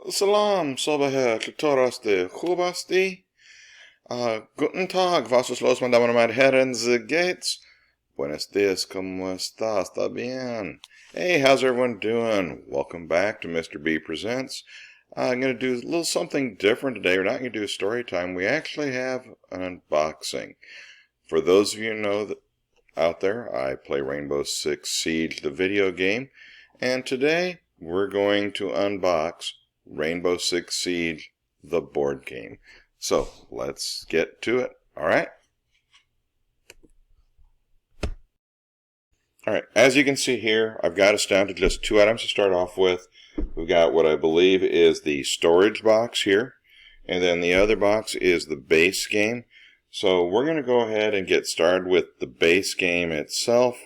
Salam, Sobaher, Klitoraste, Chubasti. Guten Tag, was ist los, meine Damen und Herren, geht's? Buenos dias, ¿cómo estás? ¿Está bien? Hey, how's everyone doing? Welcome back to Mr. B Presents. I'm going to do a little something different today. We're not going to do a story time. We actually have an unboxing. For those of you who know that out there, I play Rainbow Six Siege, the video game, and today we're going to unbox Rainbow Six Siege, the board game. So let's get to it. Alright? Alright, as you can see here, I've got us down to just two items to start off with. We've got what I believe is the storage box here, and then the other box is the base game. So we're going to go ahead and get started with the base game itself,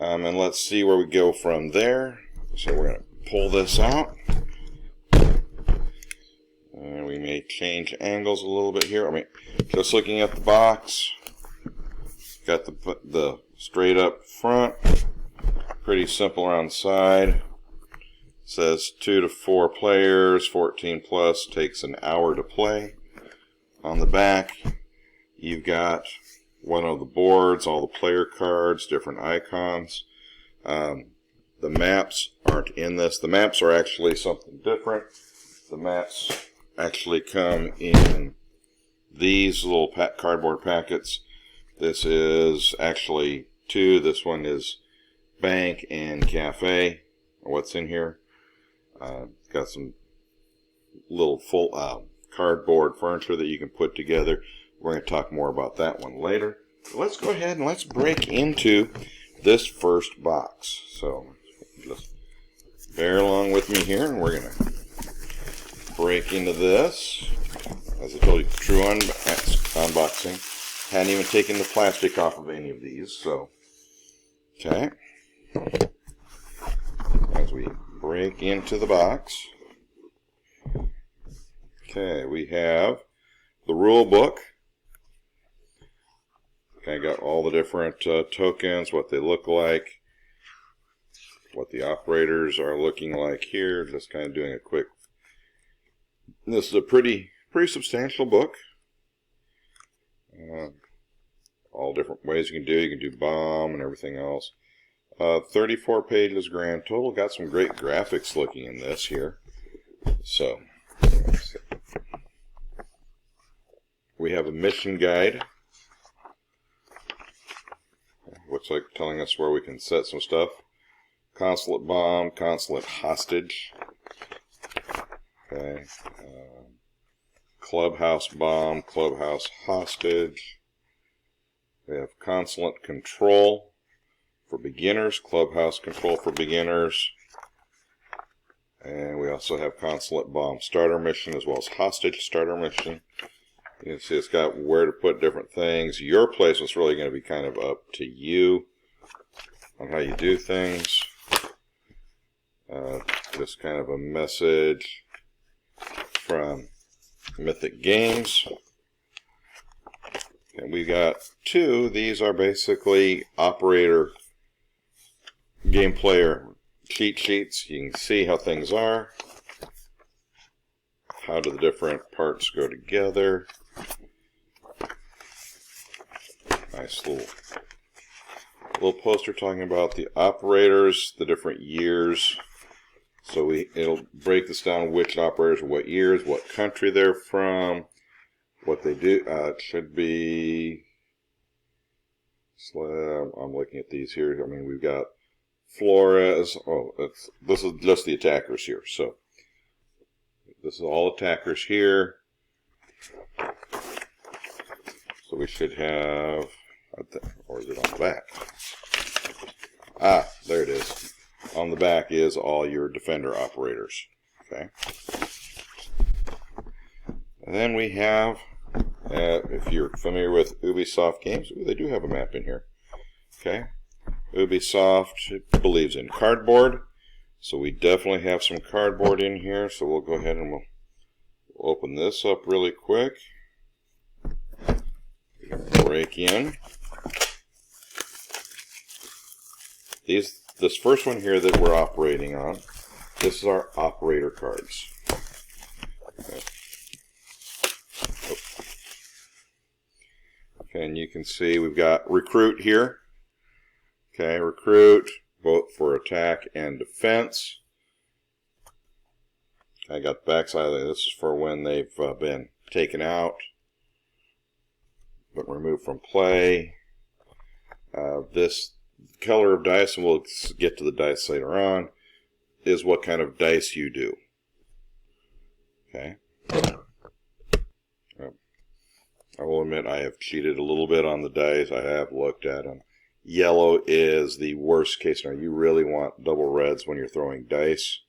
and let's see where we go from there. So we're going to pull this out, and we may change angles a little bit here. I mean, just looking at the box, got the straight up front, pretty simple around the side. It says 2 to 4 players, 14 plus, takes an hour to play. On the back, you've got one of the boards, all the player cards, different icons. The maps aren't in this. The maps are actually something different. The maps actually come in these little cardboard packets. This is actually two. This one is Bank and Cafe. What's in here? Got some little full cardboard furniture that you can put together. We're going to talk more about that one later. Let's go ahead and let's break into this first box. So just bear along with me here, and we're going to break into this. As I told you, true unboxing. Hadn't even taken the plastic off of any of these. So, okay. As we break into the box, okay, we have the rule book. Okay, got all the different tokens, what they look like, what the operators are looking like here. Just kind of doing a quick. This is a pretty substantial book. All different ways you can do. You can do bomb and everything else. 34 pages grand total. Got some great graphics looking in this here. So, we have a mission guide. Looks like telling us where we can set some stuff. Consulate bomb, consulate hostage. Okay. Clubhouse bomb, clubhouse hostage. We have consulate control for beginners, clubhouse control for beginners. And we also have consulate bomb starter mission as well as hostage starter mission. You can see it's got where to put different things. Your place is really going to be kind of up to you on how you do things. Just kind of a message from Mythic Games. And we got two. These are basically operator game player cheat sheets. You can see how things are. How do the different parts go together? Nice little poster talking about the operators, the different years. So it'll break this down, which operators, what years, what country they're from, what they do. It should be. I'm looking at these here. I mean, we've got Flores. Oh, this is just the attackers here. So this is all attackers here. So we should have, or is it on the back? Ah, there it is. On the back is all your defender operators. Okay. And then we have, if you're familiar with Ubisoft games, they do have a map in here. Okay. Ubisoft believes in cardboard, so we definitely have some cardboard in here. So we'll go ahead and we'll open this up really quick. Break in. This first one here that we're operating on, this is our operator cards. Okay, and you can see we've got recruit here. Okay, recruit, both for attack and defense. I got the back side of it. This is for when they've been taken out, but removed from play. This color of dice, and we'll get to the dice later on, is what kind of dice you do. Okay. I will admit I have cheated a little bit on the dice. I have looked at them. Yellow is the worst case scenario. You really want double reds when you're throwing dice.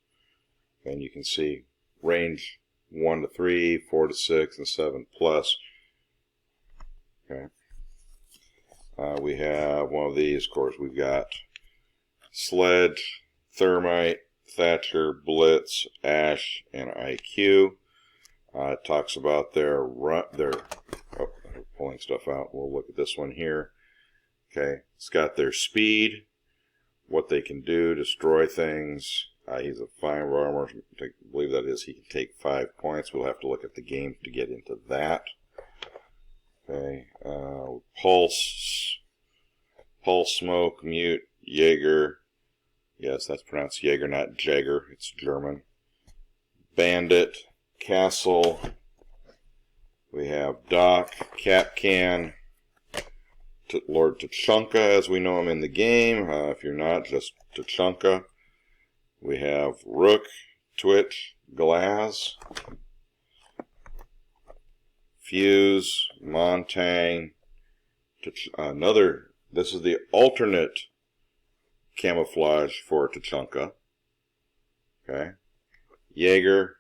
And you can see range 1 to 3, 4 to 6, and 7 plus. Okay. We have one of these, of course. We've got Sledge, Thermite, Thatcher, Blitz, Ash, and IQ. It talks about their pulling stuff out. We'll look at this one here. Okay, it's got their speed, what they can do, destroy things. He's a fine armor. I believe that is he can take 5 points. We'll have to look at the game to get into that. Okay, Pulse, Smoke, Mute, Jaeger. Yes, that's pronounced Jaeger, not Jagger. It's German. Bandit, Castle. We have Doc, Capcan, Lord Tachanka, as we know him in the game. If you're not, just Tachanka. We have Rook, Twitch, Glaz, Fuse, Montang, this is the alternate camouflage for Tachanka. Okay. Jaeger,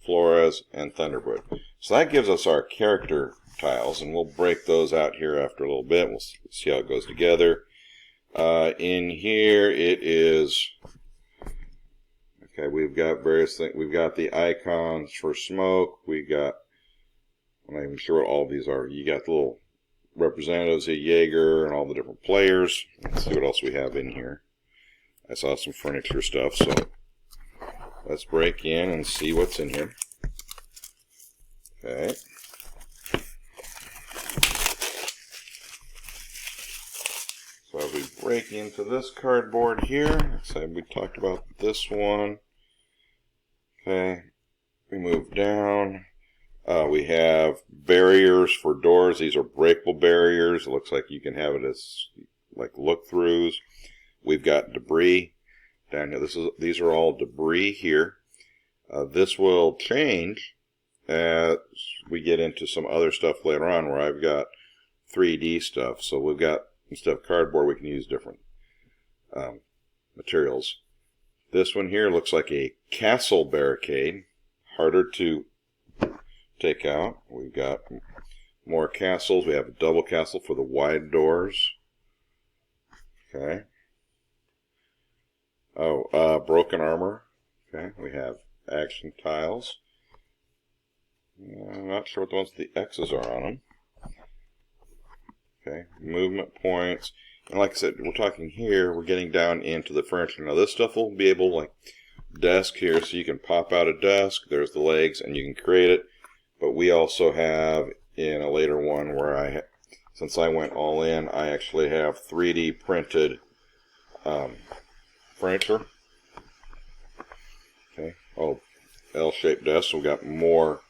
Flores, and Thunderbird. So that gives us our character tiles, and we'll break those out here after a little bit. We'll see how it goes together. In here it is, okay, we've got various things. We've got the icons for Smoke. We got, I'm not even sure what all of these are. You got the little representatives of Jaeger and all the different players. Let's see what else we have in here. I saw some furniture stuff, so let's break in and see what's in here. Okay. So as we break into this cardboard here, so we talked about this one. Okay. We move down. We have barriers for doors. These are breakable barriers. It looks like you can have it as like look-throughs. We've got debris down here. These are all debris here. This will change as we get into some other stuff later on where I've got 3D stuff. So we've got, instead of cardboard, we can use different materials. This one here looks like a castle barricade. Harder to take out. We've got more castles. We have a double castle for the wide doors. Okay. Broken armor. Okay, we have action tiles. I'm not sure what the ones with the X's are on them. Okay, movement points. And like I said, we're talking here, we're getting down into the furniture. Now this stuff will be able, like desk here, so you can pop out a desk, there's the legs, and you can create it. But we also have, in a later one where since I went all in, I actually have 3D printed furniture. Okay, oh, L-shaped desk, so we've got more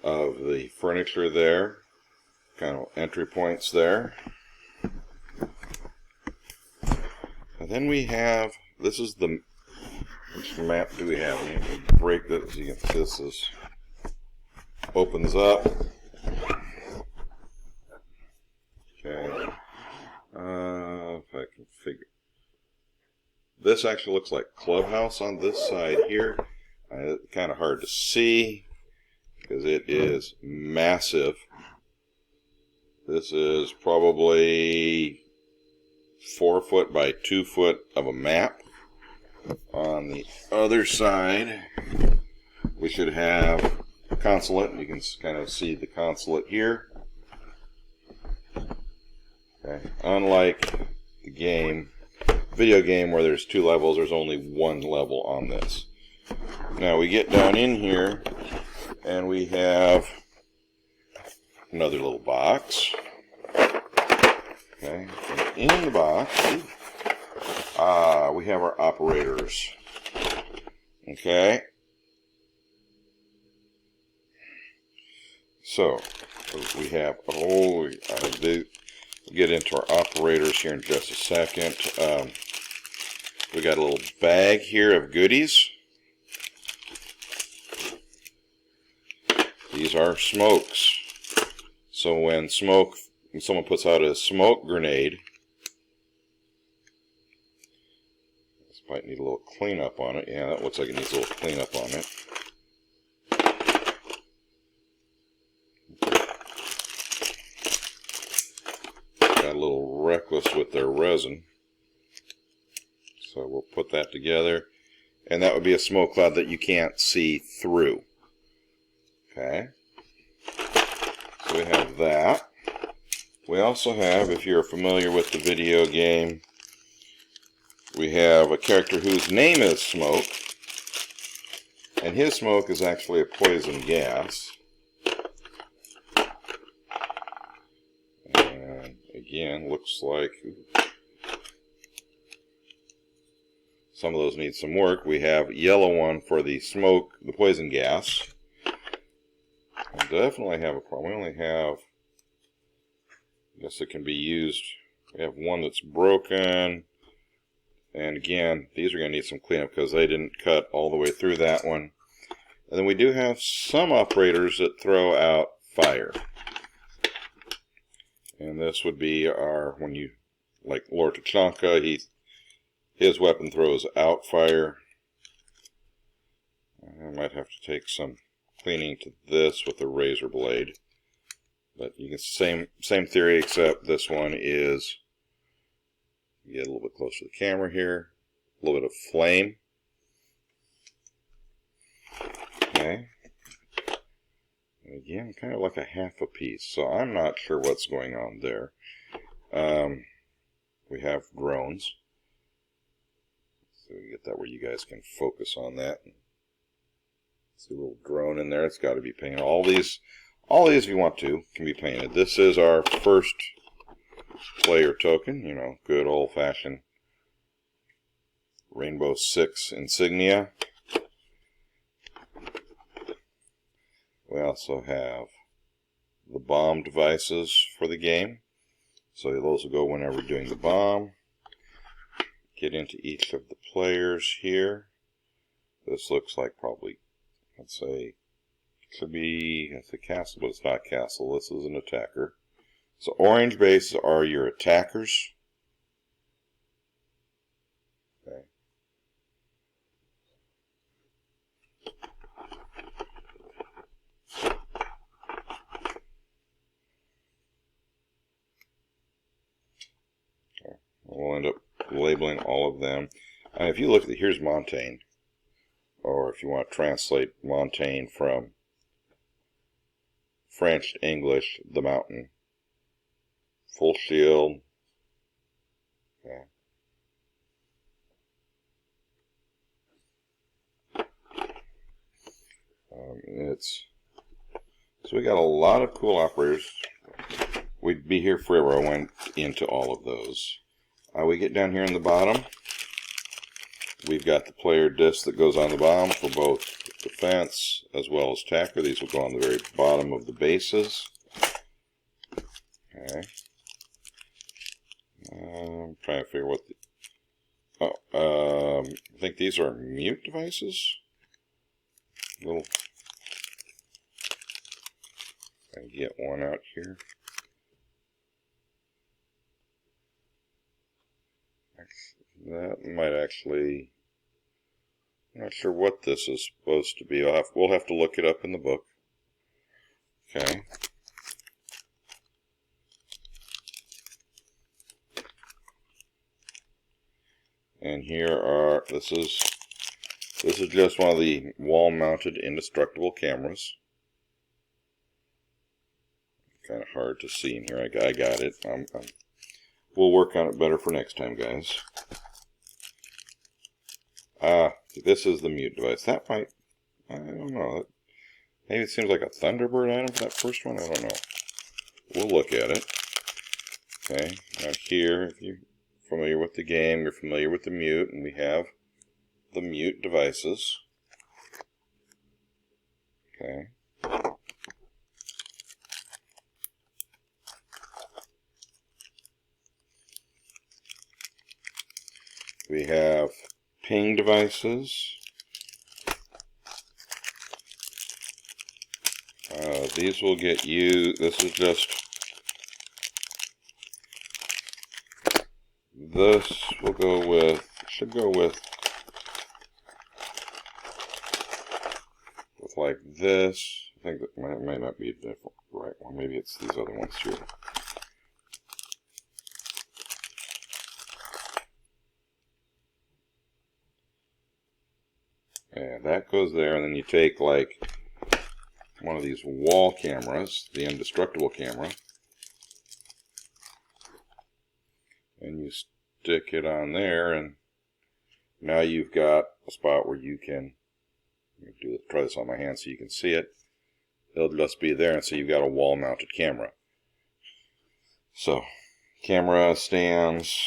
of the furniture there. Kind of entry points there. And then we have, this is the, which map do we have? We have to break this, so you can see this is, opens up. Okay. If I can figure. This actually looks like Clubhouse on this side here. It's kind of hard to see because it is massive. This is probably 4 foot by 2 foot of a map. On the other side, we should have a consulate. You can kind of see the consulate here. Okay. Unlike the game, video game where there's 2 levels, there's only 1 level on this. Now we get down in here, And we have another little box. Okay, and in the box, we have our operators. Okay. So, we have, we'll get into our operators here in just a second. We got a little bag here of goodies. These are smokes. So when someone puts out a smoke grenade, this might need a little cleanup on it. Yeah, that looks like it needs a little cleanup on it. Got a little reckless with their resin. So we'll put that together. And that would be a smoke cloud that you can't see through. Okay. So we have that. We also have, if you're familiar with the video game, we have a character whose name is Smoke. And his smoke is actually a poison gas. And again, looks like some of those need some work. We have a yellow one for the smoke, the poison gas. I definitely have a problem. We only have, I guess it can be used. We have one that's broken. And again, these are going to need some cleanup because they didn't cut all the way through that one. And then we do have some operators that throw out fire. And this would be our, when you, like Lord Tachanka, his weapon throws out fire. I might have to take some cleaning to this with a razor blade. But you can same theory, except this one is, get a little bit closer to the camera here, a little bit of flame. Okay. And again, kind of like a half a piece, so I'm not sure what's going on there. We have drones. So we get that where you guys can focus on that. See a little drone in there. It's got to be painted. All these, if you want to, can be painted. This is our first player token. You know, good old-fashioned Rainbow Six insignia. We also have the bomb devices for the game. So those will go whenever we're doing the bomb. Get into each of the players here. This looks like probably, let's say, it should be, it's a castle, but it's not castle. This is an attacker. So orange bases are your attackers. Okay. We'll end up labeling all of them. And if you look at here's Montaigne, or if you want to translate Montaigne from French to English, the mountain. Full shield. Okay. So we got a lot of cool operators. We'd be here forever. I went into all of those. We get down here in the bottom. We've got the player disc that goes on the bottom for both defense as well as attacker. These will go on the very bottom of the bases. Okay. I'm trying to figure what the... Oh, I think these are mute devices. Little... I get one out here. That might actually... I'm not sure what this is supposed to be. We'll have to look it up in the book. Okay. And here are, this is just one of the wall-mounted indestructible cameras. Kind of hard to see in here. I got it. We'll work on it better for next time, guys. This is the mute device. That might, I don't know. Maybe it seems like a Thunderbird item for that first one. I don't know. We'll look at it. Okay, now here, if you're familiar with the game, you're familiar with the mute, and we have the mute devices. Okay. We have ping devices. These will get used. This is just. This will go with. Should go with like this. I think that might not be the right one. Maybe it's these other ones here. And that goes there, and then you take like one of these wall cameras, the indestructible camera, and you stick it on there, and now you've got a spot where you can try this on my hand so you can see it. It'll just be there, and so you've got a wall-mounted camera. So, camera stands.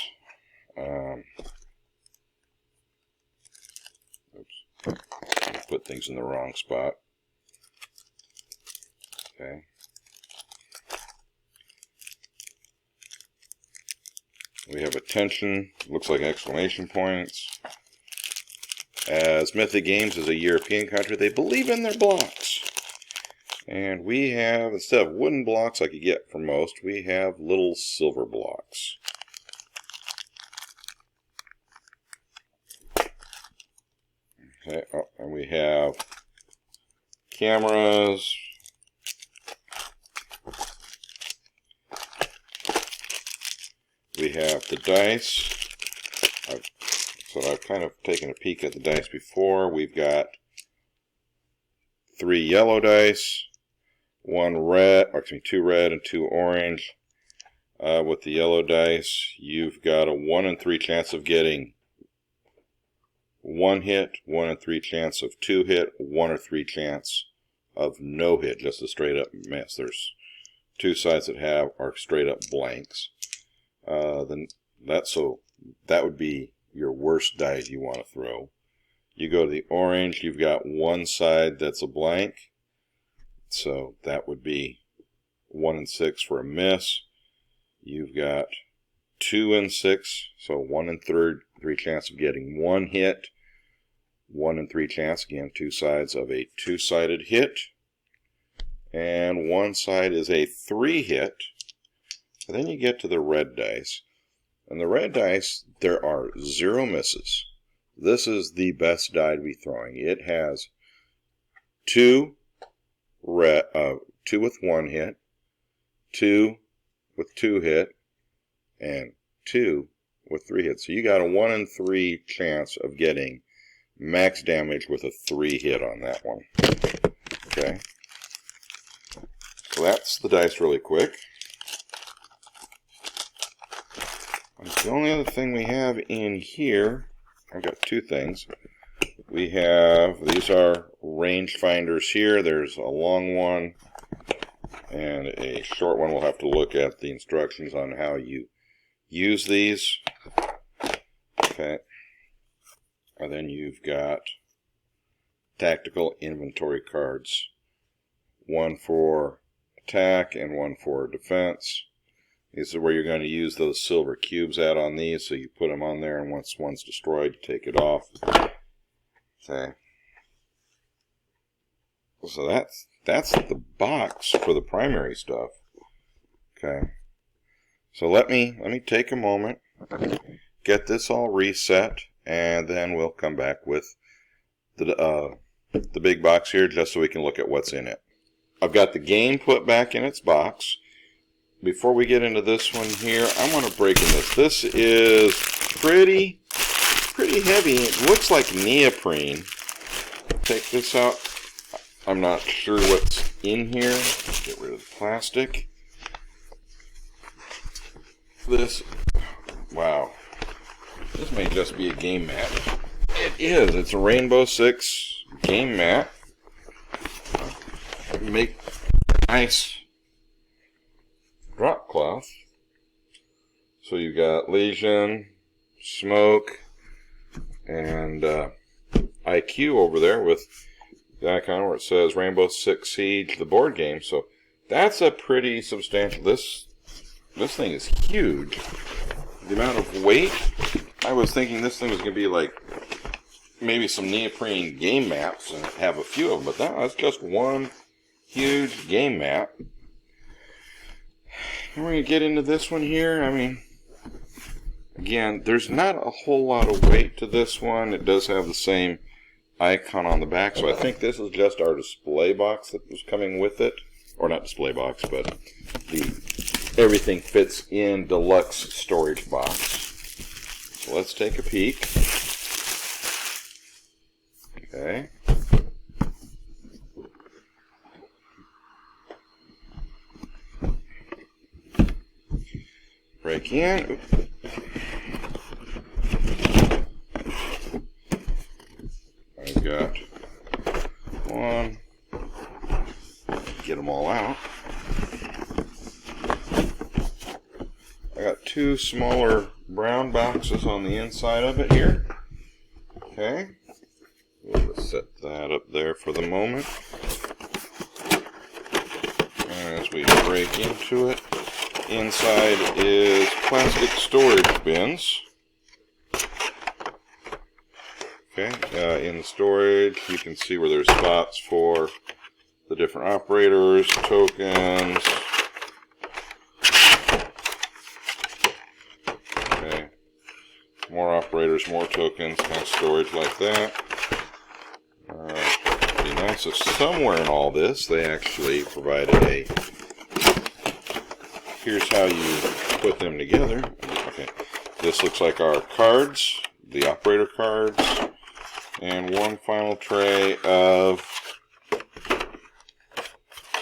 Oops, put things in the wrong spot. Okay. We have attention, looks like exclamation points. As Mythic Games is a European country, they believe in their blocks. And we have, instead of wooden blocks like you get for most, we have little silver blocks. Okay, oh, and we have cameras. We have the dice. So I've kind of taken a peek at the dice before. We've got 3 yellow dice, 2 red and 2 orange. With the yellow dice, you've got a 1 in 3 chance of getting 1 hit, 1 in 3 chance of 2 hit, 1 or 3 chance of no hit, just a straight up miss. There's 2 sides that are straight up blanks. So that would be your worst die you want to throw. You go to the orange, you've got 1 side that's a blank, so that would be 1 in 6 for a miss. You've got 2 in 6, so 1 in 3 chance of getting 1 hit, 1 in 3 chance, again 2 sides of a 2-sided hit, and 1 side is a 3 hit. And then you get to the red dice. And the red dice, there are 0 misses. This is the best die to be throwing. It has 2 with 1 hit, 2 with 2 hit, and 2 with 3 hits. So you got a 1 in 3 chance of getting max damage with a 3 hit on that one. Okay. So that's the dice really quick. The only other thing we have in here, I've got 2 things. We have, these are range finders here. There's a long one and a short one. We'll have to look at the instructions on how you use these. Okay. And then you've got tactical inventory cards. 1 for attack and 1 for defense. This is where you're going to use those silver cubes at on these, so you put them on there, and once one's destroyed, you take it off. Okay. So that's the box for the primary stuff. Okay. So let me take a moment, get this all reset, and then we'll come back with the big box here, just so we can look at what's in it. I've got the game put back in its box. Before we get into this one here, I want to break in this. This is pretty heavy. It looks like neoprene. Take this out. I'm not sure what's in here. Get rid of the plastic. This, wow. This may just be a game mat. It is. It's a Rainbow Six game mat. make nice drop cloth. So you got Legion, Smoke, and IQ over there with the icon where it says Rainbow Six Siege, the board game. So that's a pretty substantial. This thing is huge. The amount of weight, I was thinking this thing was going to be like maybe some neoprene game maps and have a few of them, but no, it's just one huge game map. And we're going to get into this one here. I mean, again, there's not a whole lot of weight to this one. It does have the same icon on the back, so I think this is just our display box that was coming with it. Or not display box, but the everything fits in deluxe storage box. So let's take a peek. Okay. Break in. I've got one. Get them all out. I got two smaller brown boxes on the inside of it here. Okay. We'll just set that up there for the moment. As we break into it, inside is plastic storage bins. Okay, in the storage you can see where there's spots for the different operators, tokens. Okay, more operators, more tokens, kind of storage like that. It'd be nice if somewhere in all this they actually provided a, here's how you put them together. Okay, this looks like our cards, the operator cards, and one final tray of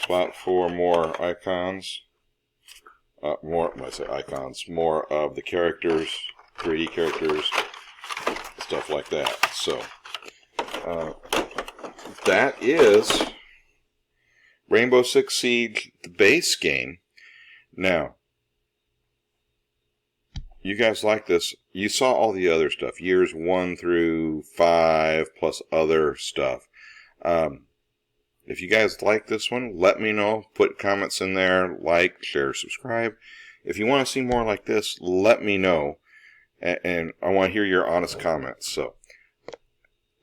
spot for more icons. When I say icons, more of the characters, 3D characters, stuff like that. So, that is Rainbow Six Siege, the base game. Now, you guys like this. You saw all the other stuff, years 1 through 5, plus other stuff. If you guys like this one, let me know. Put comments in there, like, share, subscribe. If you want to see more like this, let me know. And I want to hear your honest comments. So,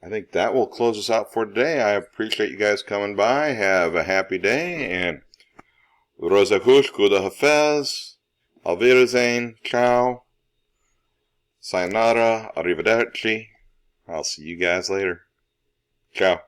I think that will close us out for today. I appreciate you guys coming by. Have a happy day. And Rosa Kush, Kuda Hafez, Auf Wiedersehen, ciao, sayonara, arrivederci. I'll see you guys later. Ciao.